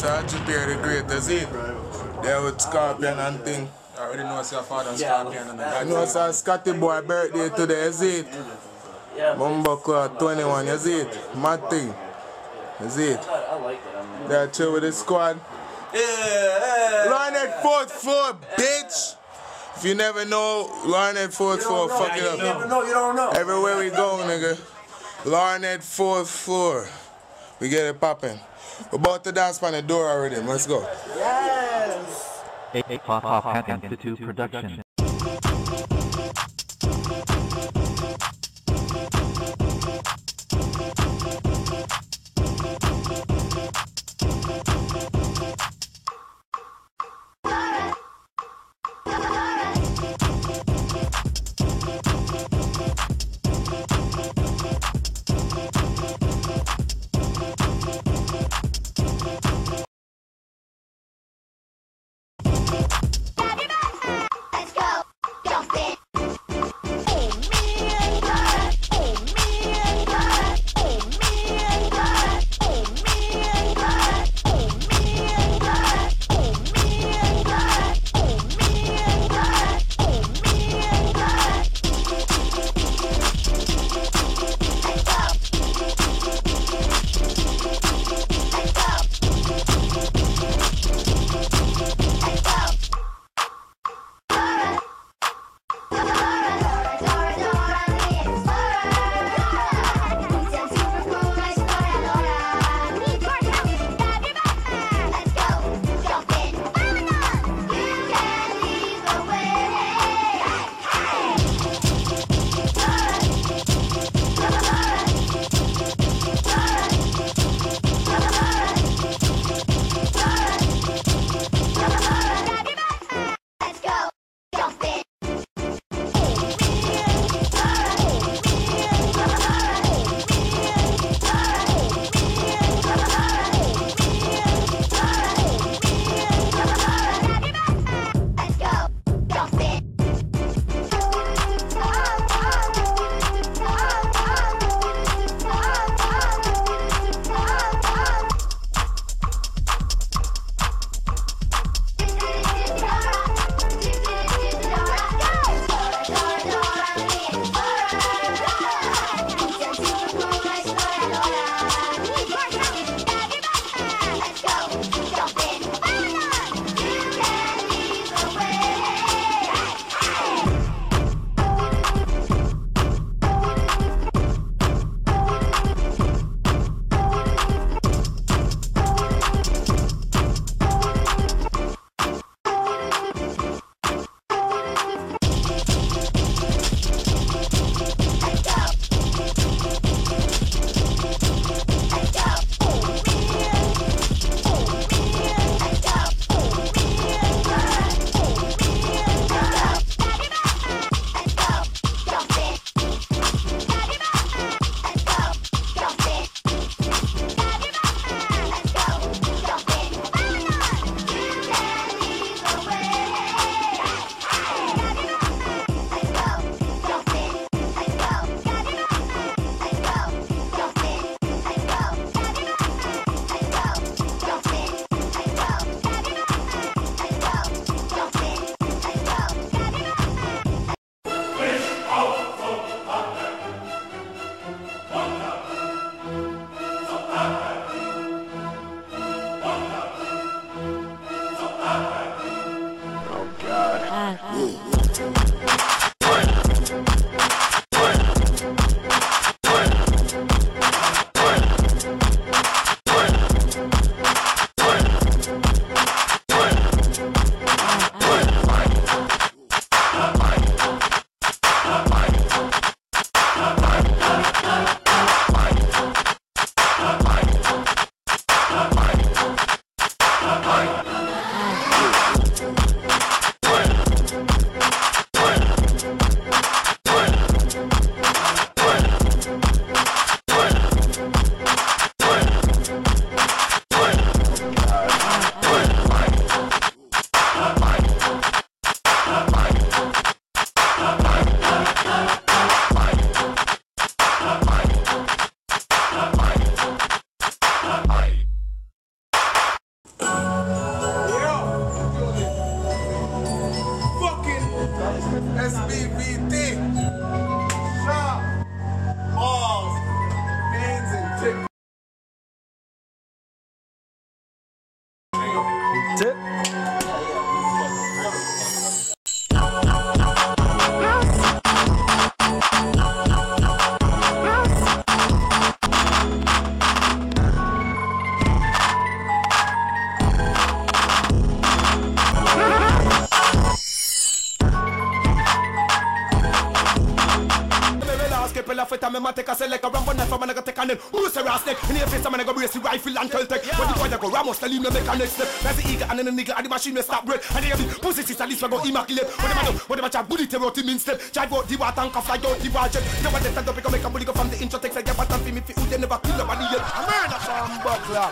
Mr. Ahjipiero the Great, that's it. There with Scaapion and thing. I already know it's your father, Scaapion and Ahjipiero. You know, it's Scotty boy birthday today, is it? Mumbo 21, is it? Mad thing. Is it? I like it. They're chill with the squad. Lornet 4th floor, bitch! If you never know, Lornet 4th floor, fuck it up. You never know, you don't know. Everywhere we go, nigga. Lornet 4th floor. We get it popping. We're about to dance on the door already. Let's go. Yes! Pop Institute production. Let's go! knife, I'm gonna take on them. Who's the rascal? In your face, I'm gonna go brace the rifle and Celtic. When the boy go Ramos, tell him to make a next step. There's the eagle and then the nigga and the machine will stop bread. And they have the pussy sister, this will go immaculate. When the match a bully tear out him in step. Drive out the water and fly out the budget. You want to stand up, make a bully go from the intro. Takes like a pattern for me, you never kill nobody yet. I'm murder some buckler.